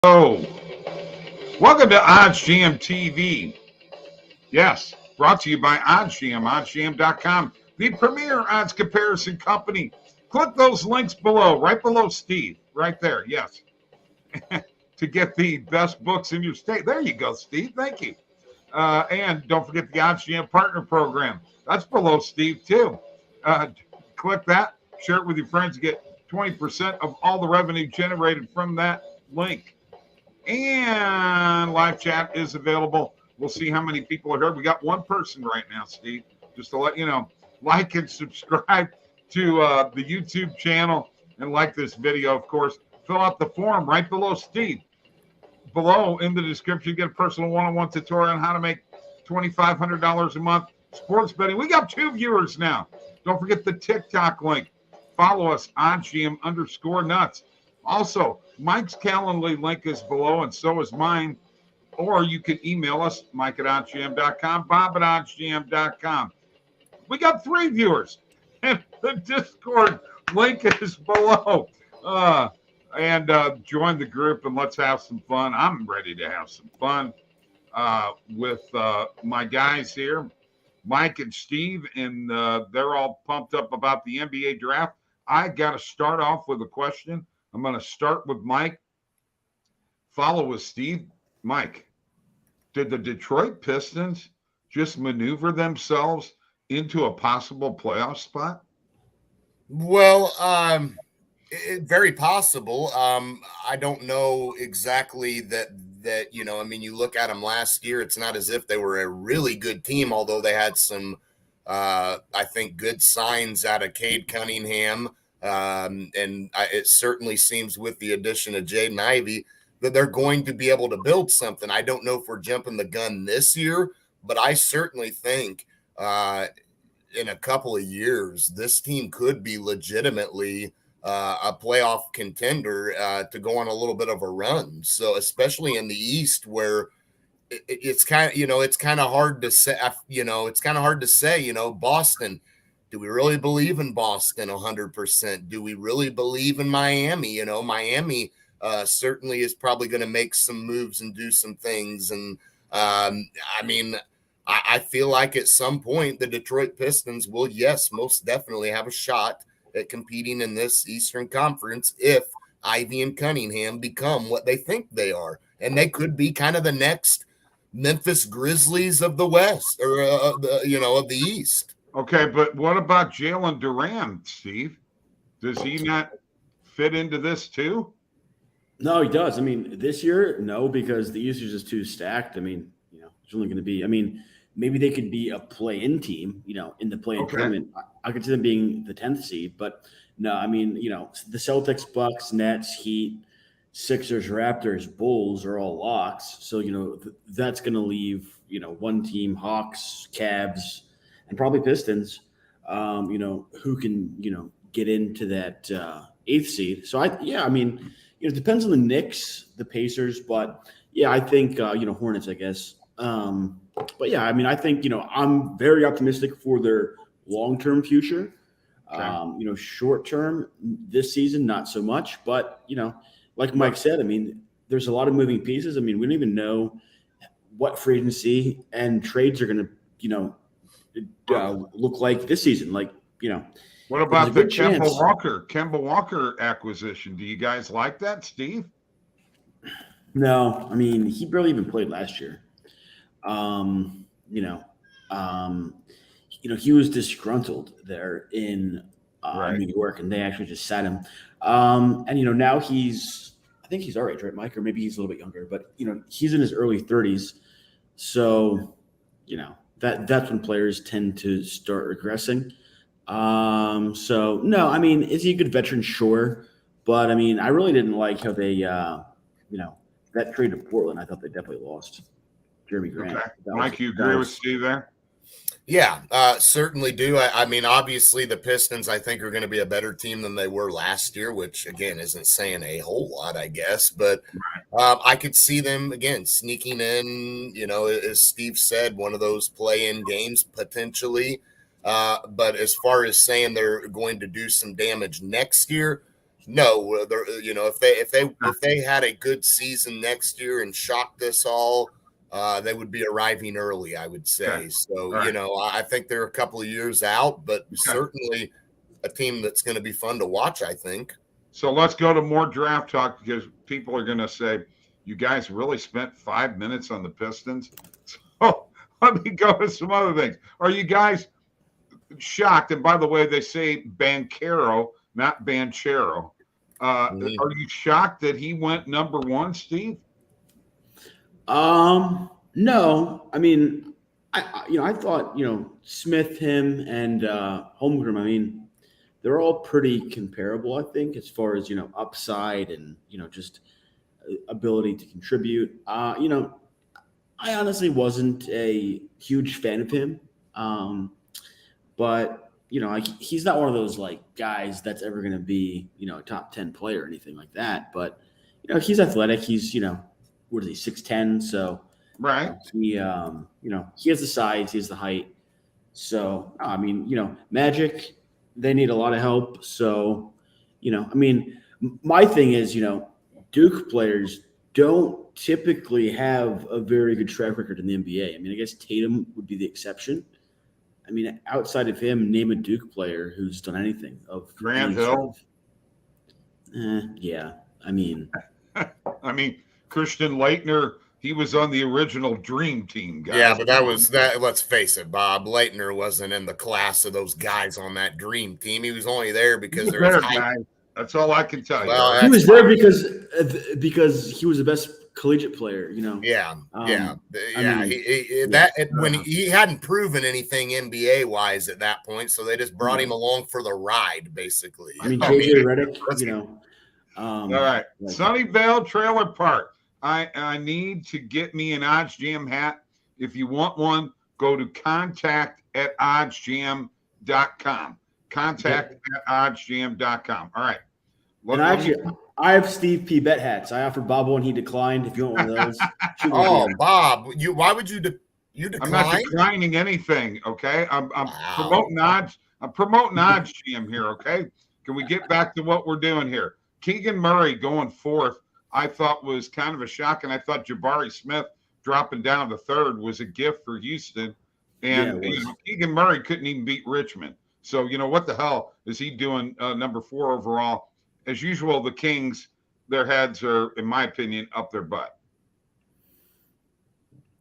Oh, welcome to OddsJam TV. Yes, brought to you by OddsJam, OddsJam.com, the premier odds comparison company. Click those links below, right below Steve, right there, yes, to get the best books in your state. There you go, Steve, thank you. And don't forget the OddsJam Partner Program. That's below Steve, too. Click that, share it with your friends, get 20% of all the revenue generated from that link. And live chat is available. We'll see how many people are here. We got one person right now, Steve. Just to let you know, like and subscribe to the YouTube channel and like this video, of course. Fill out the form right below Steve. Below in the description, get a personal one-on-one tutorial on how to make $2,500 a month sports betting. We got 2 viewers now. Don't forget the TikTok link. Follow us on GM_nuts. Also, Mike's Calendly link is below, and so is mine. Or you can email us, Mike at OddsJam.com, Bob at OddsJam.com. We got 3 viewers, and the Discord link is below. Join the group, and let's have some fun. I'm ready to have some fun with my guys here, Mike and Steve, and they're all pumped up about the NBA draft. I got to start off with a question. I'm going to start with Mike, follow with Steve. Mike, did the Detroit Pistons just maneuver themselves into a possible playoff spot? Well, very possible. I don't know exactly that, I mean, you look at them last year, it's not as if they were a really good team, although they had some, I think, good signs out of Cade Cunningham. It certainly seems with the addition of Jaden Ivey that they're going to be able to build something. I don't know if we're jumping the gun this year, but I certainly think in a couple of years, this team could be legitimately a playoff contender to go on a little bit of a run. So especially in the East where it's kind of, it's kind of hard to say, Boston, do we really believe in Boston 100%? Do we really believe in Miami? Miami certainly is probably going to make some moves and do some things. And I feel like at some point the Detroit Pistons will, yes, most definitely have a shot at competing in this Eastern Conference if Ivy and Cunningham become what they think they are. And they could be kind of the next Memphis Grizzlies of the West or, of the East. Okay, but what about Jalen Duran, Steve? Does he not fit into this too? No, he does. I mean, this year, no, because the East is just too stacked. I mean, it's only going to be, maybe they could be a play-in team, in the play-in tournament. I could see them being the 10th seed, but no, the Celtics, Bucks, Nets, Heat, Sixers, Raptors, Bulls are all locks. So, that's going to leave, one team, Hawks, Cavs, and probably Pistons, who can, get into that 8th seed. So, it depends on the Knicks, the Pacers, but, yeah, I think, Hornets, I guess. But, yeah, I think, I'm very optimistic for their long-term future. Okay. Short-term this season, not so much. But, like Mike said, there's a lot of moving pieces. We don't even know what free agency and trades are going to, look like this season. What about the Kemba Walker acquisition? Do you guys like that, Steve? No, he barely even played last year. He was disgruntled there in New York, and they actually just sat him. Now I think he's our age, right, Mike? Or maybe he's a little bit younger, but he's in his early 30s. So, that's when players tend to start regressing. So no, is he a good veteran? Sure. But I really didn't like how they, that trade to Portland. I thought they definitely lost Jeremy Grant. Okay. Mike, you agree with Steve there? Yeah, certainly do. Obviously the Pistons, I think, are going to be a better team than they were last year, which, again, isn't saying a whole lot, I guess. But I could see them, again, sneaking in, as Steve said, one of those play-in games potentially. But as far as saying they're going to do some damage next year, No, if they had a good season next year and shocked us all, they would be arriving early, I would say. Okay. So, Right. I think they're a couple of years out, but certainly a team that's going to be fun to watch, I think. So let's go to more draft talk because people are going to say, you guys really spent 5 minutes on the Pistons. So let me go to some other things. Are you guys shocked? And by the way, they say Banchero, not Banchero. Are you shocked that he went number 1, Steve? No. I mean, I thought, Smith, him, and Holmgren, I mean, they're all pretty comparable, I think, as far as, upside and, just ability to contribute. I honestly wasn't a huge fan of him. But, he's not one of those like guys that's ever going to be, a top 10 player or anything like that. But, he's athletic. He's, what is he, 6'10"? So right. He has the size, he has the height. So, I mean, Magic, they need a lot of help. So, my thing is, Duke players don't typically have a very good track record in the NBA. I mean, I guess Tatum would be the exception. I mean, outside of him, name a Duke player who's done anything of Randall. Yeah. I mean, Christian Laettner, he was on the original Dream Team, guys. Yeah, but let's face it, Bob. Laettner wasn't in the class of those guys on that Dream Team. He was only there because there was guy. That's all I can tell you. Well, he was there because he was the best collegiate player, Yeah. I mean, when he hadn't proven anything NBA wise at that point, so they just brought him along for the ride, basically. I mean, JJ Redick, all right, Sunnyvale Trailer Park. I need to get me an OddsJam hat. If you want one, go to contact@oddsjam.com. Contact@oddsjam.com. All right. I have Steve P. Bet hats. I offered Bob one. He declined. If you want one of those. Bob, why would you decline? I'm not declining anything, okay? I'm promoting odds. I'm promoting OddsJam here, okay? Can we get back to what we're doing here? Keegan Murray going 4th, I thought was kind of a shock, and I thought Jabari Smith dropping down to 3rd was a gift for Houston. And Keegan Murray couldn't even beat Richmond. So, what the hell is he doing number 4 overall? As usual, the Kings, their heads are, in my opinion, up their butt.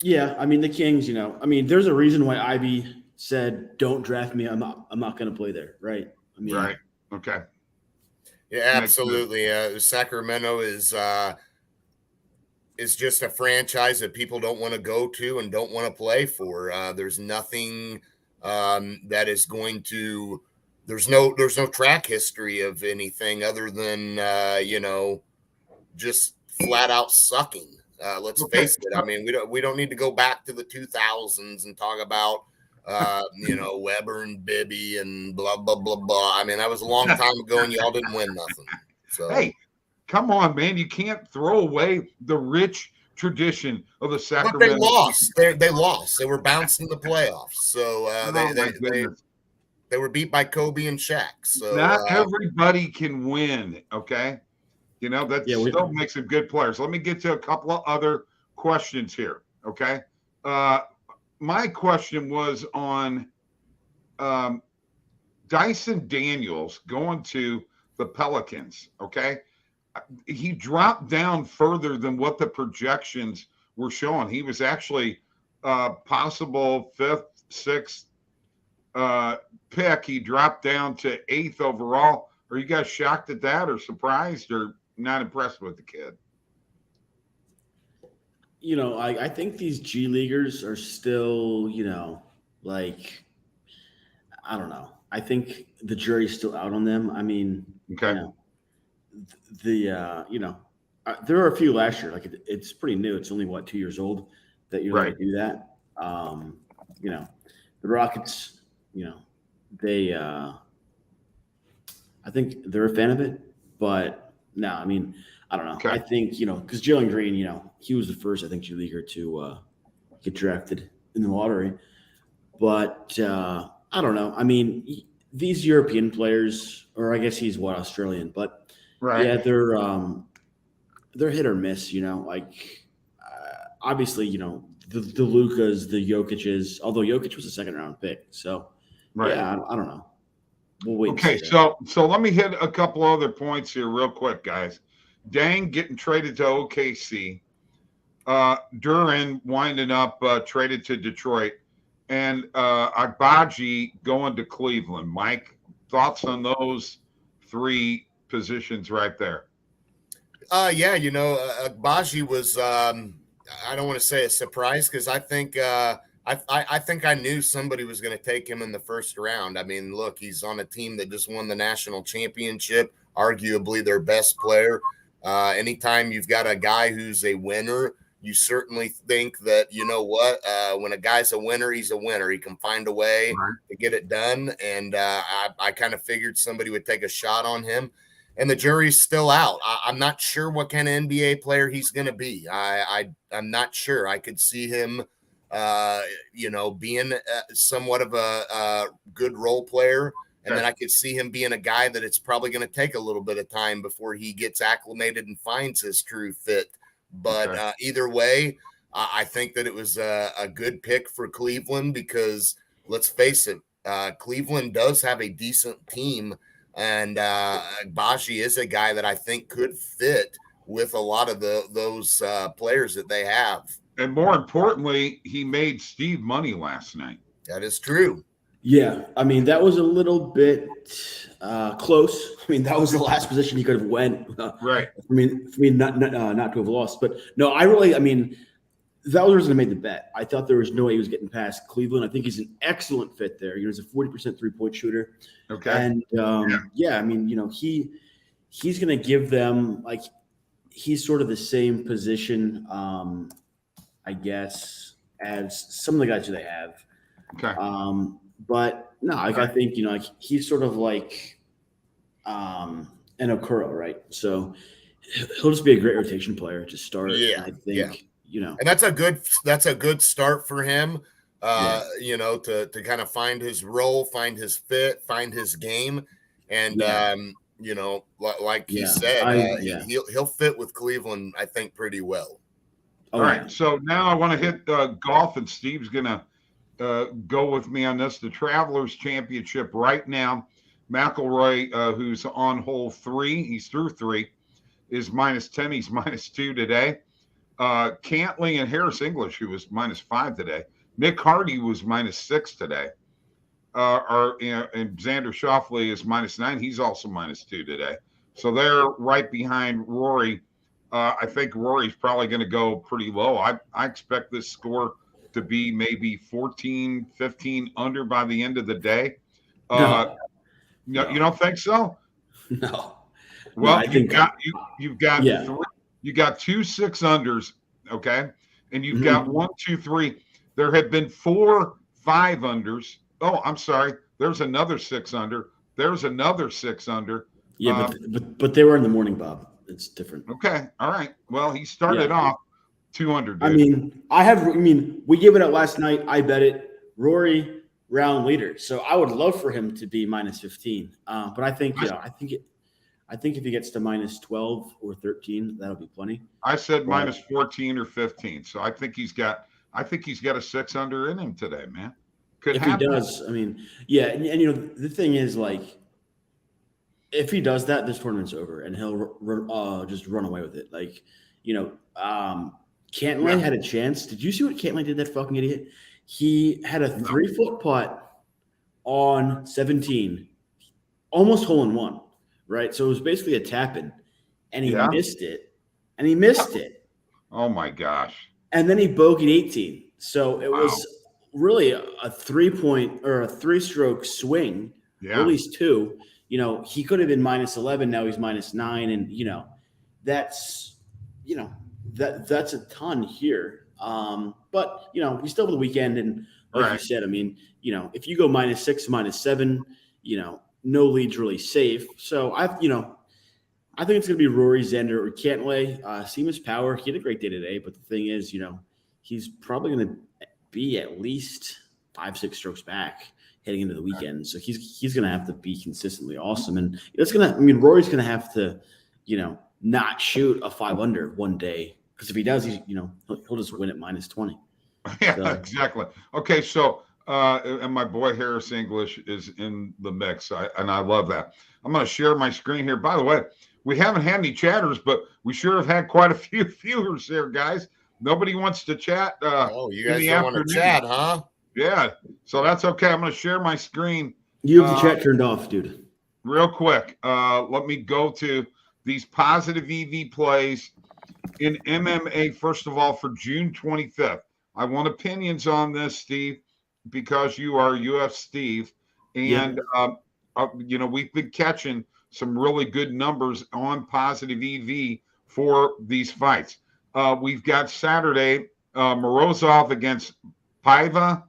Yeah, I mean, the Kings, there's a reason why Ivy said, don't draft me. I'm not going to play there, right? Right. Okay. Yeah, absolutely. Sacramento is just a franchise that people don't want to go to and don't want to play for. There's nothing that is going to. There's no track history of anything other than just flat out sucking. Let's face it. I mean, we don't need to go back to the 2000s and talk about Weber and Bibby and blah blah blah blah. I mean, that was a long time ago, and y'all didn't win nothing. So hey, come on, man! You can't throw away the rich tradition of the Sacramento. But they lost. They lost. They were bounced in the playoffs. So they were beat by Kobe and Shaq. So not everybody can win. Okay, that still makes them good players. Let me get to a couple of other questions here. Okay. My question was on Dyson Daniels going to the Pelicans, okay? He dropped down further than what the projections were showing. He was actually possible 5th, 6th pick. He dropped down to 8th overall. Are you guys shocked at that or surprised or not impressed with the kid? I think these G Leaguers are still, I don't know. I think the jury's still out on them. I mean, okay. There were a few last year. Like it's pretty new. It's only 2 years old that you're going to do that. The Rockets, they, I think they're a fan of it, but no, I mean, I don't know. Okay. I think, because Jalen Green, he was the first, I think, G Leaguer to get drafted in the lottery. But I don't know. I mean, these European players, or I guess he's Australian, but, Right. Yeah, they're hit or miss. Obviously, the Lukas, the Jokic's. Although Jokic was a second-round pick, so Right. yeah, I don't know. We'll wait. Okay, and see there. so let me hit a couple other points here real quick, guys. Dang getting traded to OKC. Duran winding up traded to Detroit, and Agbaji going to Cleveland. Mike, thoughts on those three positions right there? Yeah, Agbaji was I don't want to say a surprise because I think I think I knew somebody was going to take him in the first round. I mean, look, he's on a team that just won the national championship, arguably their best player. Anytime you've got a guy who's a winner, you certainly think that, you know what, when a guy's a winner, he's a winner. He can find a way to get it done. And I kind of figured somebody would take a shot on him. And the jury's still out. I'm not sure what kind of NBA player he's going to be. I'm not sure. I could see him, being somewhat of a good role player. And then I could see him being a guy that it's probably going to take a little bit of time before he gets acclimated and finds his true fit. But either way, I think that it was a good pick for Cleveland because let's face it, Cleveland does have a decent team. And Agbaji is a guy that I think could fit with a lot of those players that they have. And more importantly, he made Steve money last night. That is true. Yeah, I mean, that was a little bit close. I mean, that was the last position he could have went. Right. For me, not to have lost. But no, that was the reason I made the bet. I thought there was no way he was getting past Cleveland. I think he's an excellent fit there. He's a 40% three-point shooter. Okay. And, I mean, he's going to give them, like, he's sort of the same position, I guess, as some of the guys who they have. Okay. But, no, I think, he's sort of like an Okoro, right? So he'll just be a great rotation player to start. Yeah, I think. And that's a good start for him, to kind of find his role, find his fit, find his game. And, like he said, he'll fit with Cleveland, I think, pretty well. All right. So now I want to hit golf, and Steve's going to go with me on this. The Travelers Championship right now, McIlroy, who's on hole 3, he's through 3, is -10. He's -2 today. Cantley and Harris English, who was -5 today. Nick Hardy was -6 today. And Xander Schauffele is -9. He's also -2 today. So they're right behind Rory. I think Rory's probably going to go pretty low. I expect this score to be maybe 14, 15 under by the end of the day. No. You don't think so? No. Well, no, you've got three. You got 2 6-unders, okay? And you've got 1, 2, 3. There have been 4 5-unders. Oh, I'm sorry. There's another 6-under. There's another 6-under. Yeah, but they were in the morning, Bob. It's different. Okay. All right. Well, he started off 200. Dude. I mean, we gave it out last night. I bet it. Rory round leader. So I would love for him to be -15. But I think, I think if he gets to -12 or 13, that'll be plenty. I said -14 or 15. So I think he's got a 6-under in him today, man. Could if happen. He does, I mean, yeah, and the thing is, like, if he does that, this tournament's over, and he'll just run away with it. Like, Cantley had a chance. Did you see what Cantley did? That fucking idiot. He had a 3-foot putt on 17, almost hole in one. Right, so it was basically a tap-in, and he missed it, Oh my gosh! And then he bogeyed 18, so it was really a 3-point or a 3-stroke swing, at least 2. He could have been -11. Now he's -9, and that's that's a ton here. But we still have the weekend, and like you said, I mean, if you go -6, -7, no lead's really safe. So I think it's going to be Rory, Xander, or Cantley. Seamus Power, he had a great day today, but the thing is, he's probably going to be at least 5-6 strokes back heading into the weekend. So he's going to have to be consistently awesome, and Rory's going to have to not shoot a 5 under one day. Because if he does, he'll just win at -20. Yeah, So. exactly. Okay, so and my boy Harris English is in the mix, and I love that. I'm going to share my screen here. By the way, we haven't had any chatters, but we sure have had quite a few viewers there, guys. Nobody wants to chat. You guys don't want to chat, huh? Yeah, so that's okay. I'm going to share my screen. You have the chat turned off, dude. Real quick, let me go to these positive EV plays in MMA, first of all, for June 25th. I want opinions on this, Steve, because you are UF Steve. And, we've been catching some really good numbers on positive EV for these fights. We've got Saturday, Morozov against Paiva,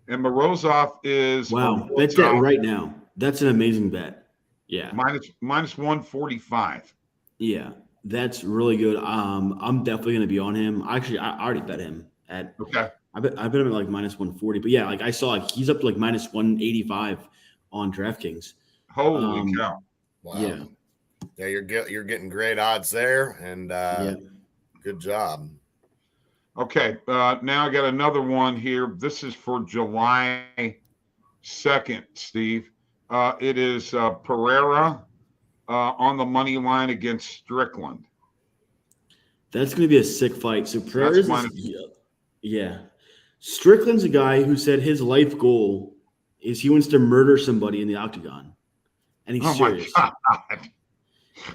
and Morozov is bet that right now. That's an amazing bet. Yeah, minus 145. Yeah, that's really good. I'm definitely going to be on him. Actually, I already bet him at. Okay. I bet him at like minus 140. But yeah, like I saw, he's up to like minus 185 on DraftKings. Holy cow! Wow. Yeah, you're getting great odds there, and good job. Okay, now I got another one here. This is for July 2nd, Steve. It is Pereira on the money line against Strickland. That's going to be a sick fight. So Pereira's Strickland's a guy who said his life goal is he wants to murder somebody in the octagon, and he's serious. My God.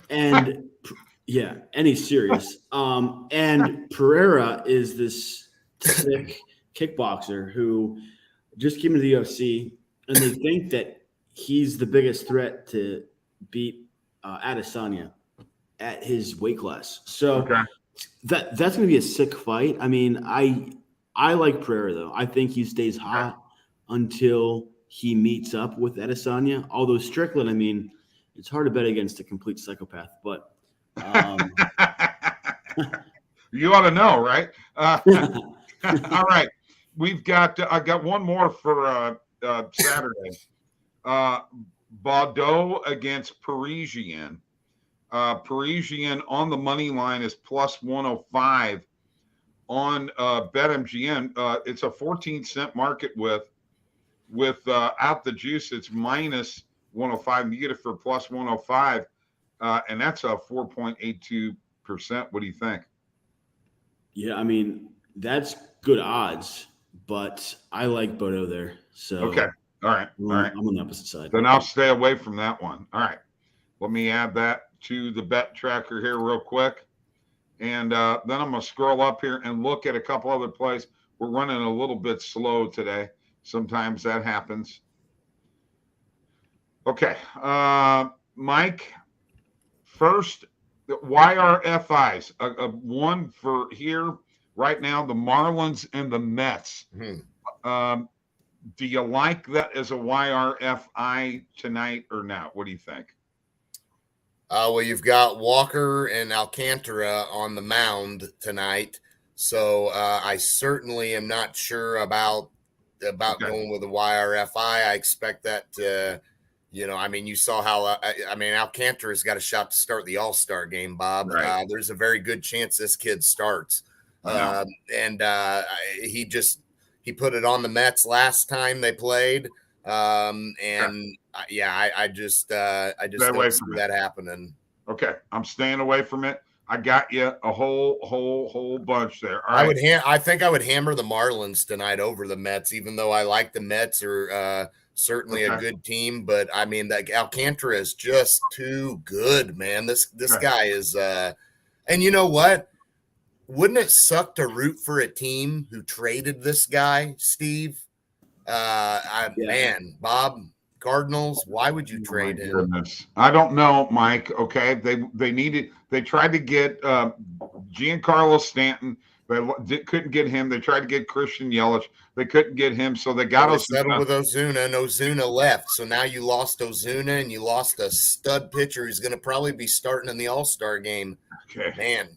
And he's serious. And Pereira is this sick kickboxer who just came into the UFC, and they think that he's the biggest threat to beat Adesanya at his weight class. So that's going to be a sick fight. I mean, I like Pereira, though. I think he stays hot until he meets up with Adesanya. Although Strickland, I mean, it's hard to bet against a complete psychopath, but you ought to know, right? All right. I got one more for Saturday. Bordeaux against Parisian. Parisian on the money line is plus 105 on BetMGM. It's a 14-cent market with out the juice. It's minus 105. You get it for plus 105, and that's a 4.82%. What do you think? Yeah, I mean, that's good odds, but I like Bordeaux there. So okay. All right. I'm on the opposite side. Then I'll stay away from that one. All right. Let me add that to the bet tracker here real quick. And then I'm going to scroll up here and look at a couple other plays. We're running a little bit slow today. Sometimes that happens. Okay. Mike, first, YRFIs. One for here right now, the Marlins and the Mets. Do you like that as a YRFI tonight or not? What do you think? Well, you've got Walker and Alcantara on the mound tonight, so I certainly am not sure about going with the YRFI. I expect that to, I mean, you saw how Alcantara's got a shot to start the All-Star game, Bob. Right. There's a very good chance this kid starts, he put it on the Mets last time they played. I just don't see that happening. Okay. I'm staying away from it. I got you a whole bunch there. All right. I think I would hammer the Marlins tonight over the Mets, even though I like the Mets are certainly a good team. But I mean, that Alcantara is just too good, man. This guy is, and you know what? Wouldn't it suck to root for a team who traded this guy, Steve? Man, Bob, Cardinals, why would you trade him? Goodness. I don't know, Mike. Okay. They tried to get Giancarlo Stanton. They couldn't get him. They tried to get Christian Yelich. They couldn't get him. So they got settled with Ozuna, and Ozuna left. So now you lost Ozuna and you lost a stud pitcher who's going to probably be starting in the All-Star game. Okay. Man.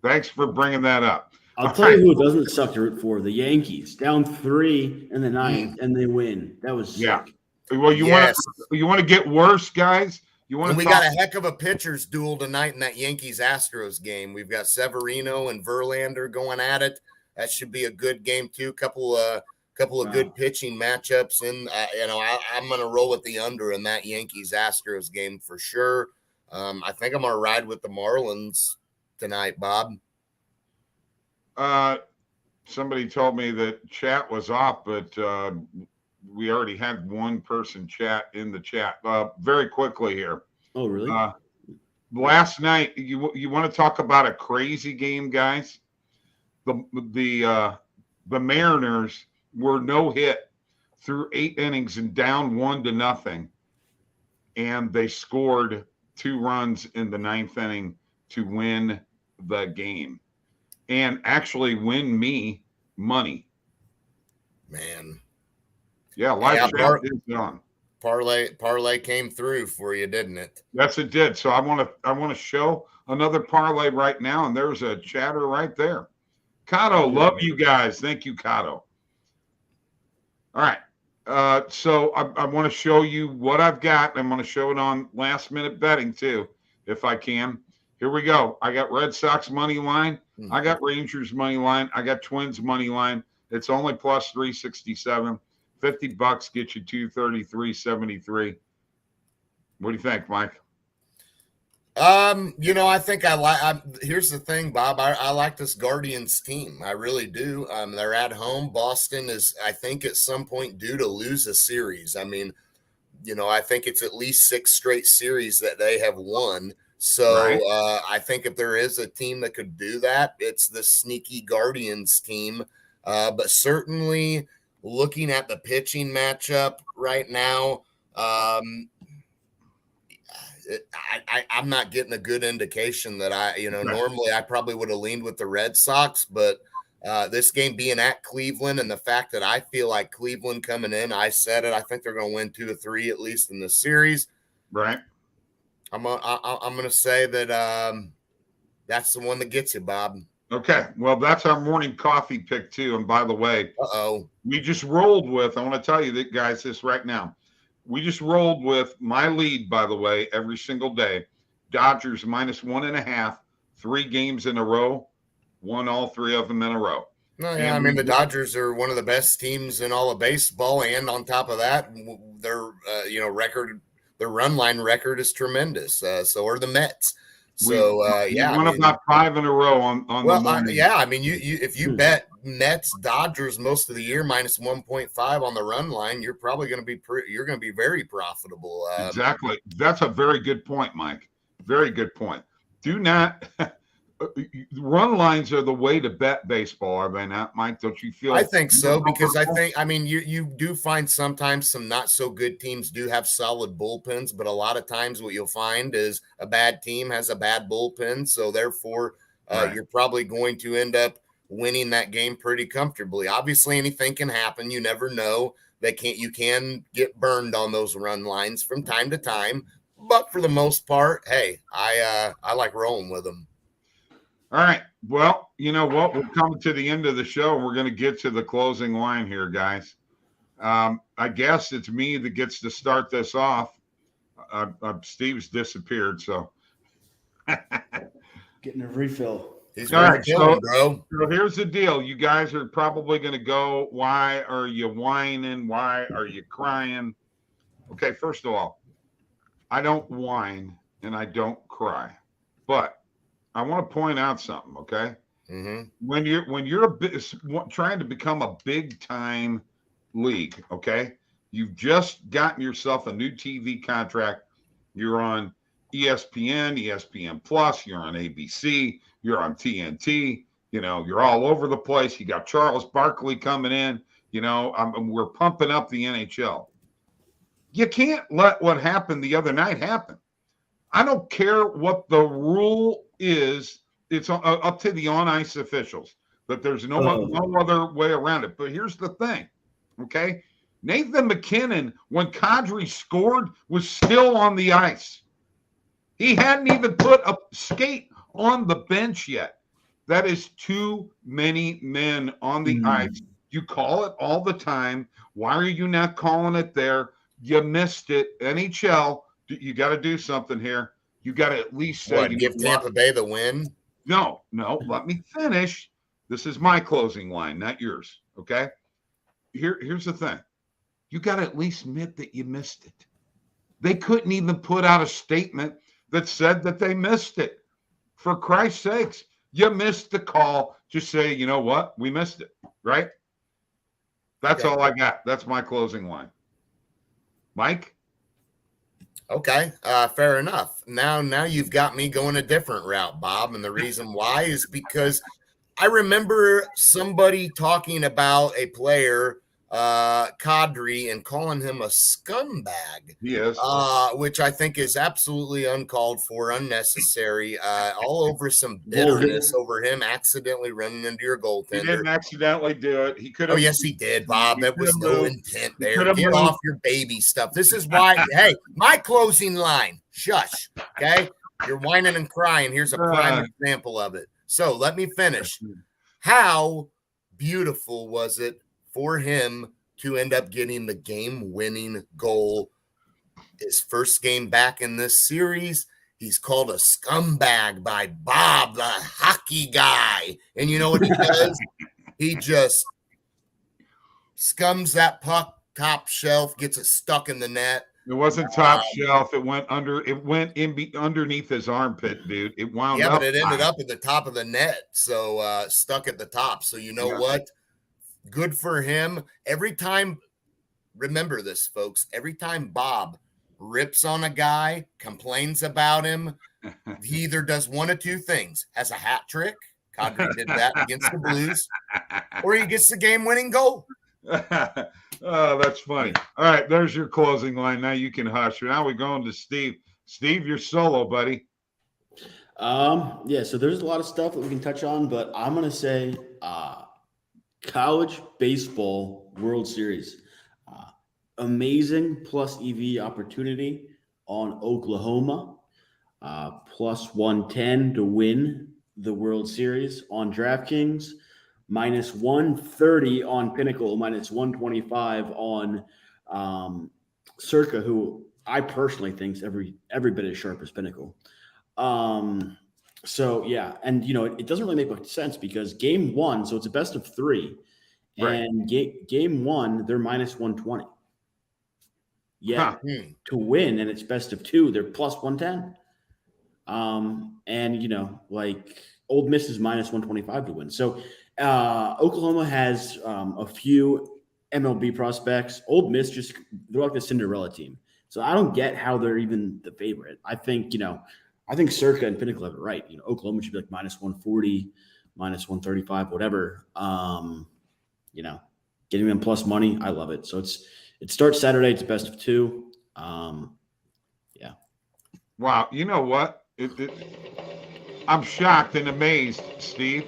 Thanks for bringing that up. I'll tell you who it doesn't suck to root for. The Yankees, down 3 in the 9th, and they win. That was sick. Well, you want to get worse, guys? You want And to we talk? got a heck of a pitchers duel tonight in that Yankees-Astros game. We've got Severino and Verlander going at it. That should be a good game too. Couple of good pitching matchups. And I'm going to roll with the under in that Yankees-Astros game for sure. I think I'm going to ride with the Marlins tonight, Bob. Somebody told me that chat was off, but we already had one person chat in the chat. Very quickly here. Oh, really? Last night, you want to talk about a crazy game, guys? The Mariners were no hit through 8 innings and down 1-0, and they scored 2 runs in the 9th inning to win the game and actually win me money. Man. Yeah, live chat is on. Parlay came through for you, didn't it? Yes, it did. So I want to show another parlay right now, and there's a chatter right there. Kato, love you guys. Thank you, Kato. All right. So I want to show you what I've got. I'm going to show it on last minute betting too, if I can. Here we go. I got Red Sox money line. I got Rangers money line. I got Twins money line. It's only plus 367. $50 gets you 233.73. What do you think, Mike? I think here's the thing, Bob. I like this Guardians team. I really do. They're at home. Boston is, I think, at some point due to lose a series. I mean, I think it's at least 6 straight series that they have won. So right. I think if there is a team that could do that, it's the sneaky Guardians team. But certainly looking at the pitching matchup right now, I'm not getting a good indication that normally I probably would have leaned with the Red Sox, but this game being at Cleveland and the fact that I feel like Cleveland coming in, I said it, I think they're going to win 2 or 3 at least in the series. Right. I'm going to say that that's the one that gets you, Bob. Okay. Well, that's our morning coffee pick too. And by the way, we just rolled with, I want to tell you that, guys, this right now. We just rolled with my lead, by the way, every single day. Dodgers -1.5, 3 games in a row, won all 3 of them in a row. No, yeah, I mean, the Dodgers are one of the best teams in all of baseball, and on top of that, their record, their run line record is tremendous. So are the Mets. So we won about 5 in a row on the morning. Yeah, I mean, you if you bet Mets Dodgers most of the year -1.5 on the run line, you're probably going to be very profitable. Exactly. That's a very good point, Mike. Very good point. Do not run lines are the way to bet baseball, are they not, Mike? Don't you feel? I think so, because you do find sometimes some not so good teams do have solid bullpens, but a lot of times what you'll find is a bad team has a bad bullpen, so therefore you're probably going to end up winning that game pretty comfortably. Obviously, anything can happen. You never know. You can get burned on those run lines from time to time, but for the most part, hey, I like rolling with them. All right. Well, you know what? We're coming to the end of the show. We're going to get to the closing line here, guys. I guess it's me that gets to start this off. Steve's disappeared, so. Getting a refill. He's right, bro. So here's the deal. You guys are probably going to go, why are you whining? Why are you crying? Okay, first of all, I don't whine and I don't cry. But I want to point out something, okay? Mm-hmm. When you're trying to become a big time league, okay? You've just gotten yourself a new TV contract. You're on ESPN, ESPN Plus. You're on ABC. You're on TNT. You're all over the place. You got Charles Barkley coming in. We're pumping up the NHL. You can't let what happened the other night happen. I don't care what the rule is. It's up to the on-ice officials, but there's no other way around it. But here's the thing, okay? Nathan McKinnon, when Kadri scored, was still on the ice. He hadn't even put a skate on the bench yet. That is too many men on the ice. You call it all the time. Why are you not calling it there? You missed it. NHL, You got to do something here. You got to at least say, what, give Tampa Bay the win? No, let me finish. This is my closing line, not yours. Okay. Here's the thing. You got to at least admit that you missed it. They couldn't even put out a statement that said that they missed it. For Christ's sakes, you missed the call. Just say, you know what? We missed it. Right? That's all I got. That's my closing line. Mike? Okay, fair enough. Now you've got me going a different route, Bob. And the reason why is because I remember somebody talking about a player, Kadri, and calling him a scumbag. Yes. Which I think is absolutely uncalled for, unnecessary, all over some bitterness over him accidentally running into your goaltender. He didn't accidentally do it. He could have. Oh, yes, he did, Bob. There was no intent there. Get off your baby stuff. This is why, hey, my closing line, shush, okay? You're whining and crying. Here's a prime example of it. So let me finish. How beautiful was it for him to end up getting the game-winning goal? His first game back in this series, he's called a scumbag by Bob, the hockey guy. And you know what he does? He just scums that puck top shelf, gets it stuck in the net. It wasn't top shelf. It went underneath his armpit, dude. It wound up. Yeah, but it ended up at the top of the net. So stuck at the top. So you know what? Good for him. Every time, remember this, folks, every time Bob rips on a guy, complains about him, he either does one of two things: has a hat trick, Kadri did that against the Blues, or he gets the game-winning goal. Oh, that's funny. All right, there's your closing line. Now you can hush. Now we're going to Steve. Steve, you're solo, buddy. Yeah, so there's a lot of stuff that we can touch on, but I'm going to say college baseball World Series. Amazing plus EV opportunity on Oklahoma. Plus 110 to win the World Series on DraftKings. Minus 130 on Pinnacle. Minus 125 on Circa, who I personally think is every bit as sharp as Pinnacle. So, yeah. And, it doesn't really make much sense because game one, so it's a best of three. Right. And game one, they're minus 120. Yeah. To win, and it's best of two, they're plus 110. And, Ole Miss is minus 125 to win. So, Oklahoma has a few MLB prospects. Ole Miss they're like the Cinderella team. So I don't get how they're even the favorite. I think, Circa and Pinnacle have it right. Oklahoma should be like minus 140, minus 135, whatever. Getting them plus money, I love it. So it starts Saturday. It's best of two. Yeah. Wow. You know what? I'm shocked and amazed, Steve.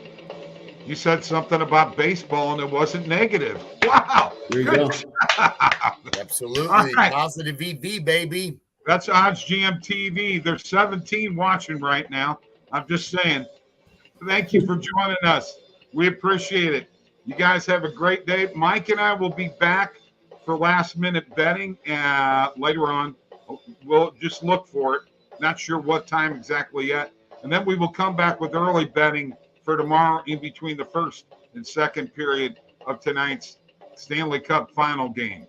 You said something about baseball and it wasn't negative. Wow. There you go. Absolutely. Right. Positive EV, baby. That's OddsJam TV. There's 17 watching right now. I'm just saying. Thank you for joining us. We appreciate it. You guys have a great day. Mike and I will be back for last-minute betting later on. We'll just look for it. Not sure what time exactly yet. And then we will come back with early betting for tomorrow in between the first and second period of tonight's Stanley Cup final game.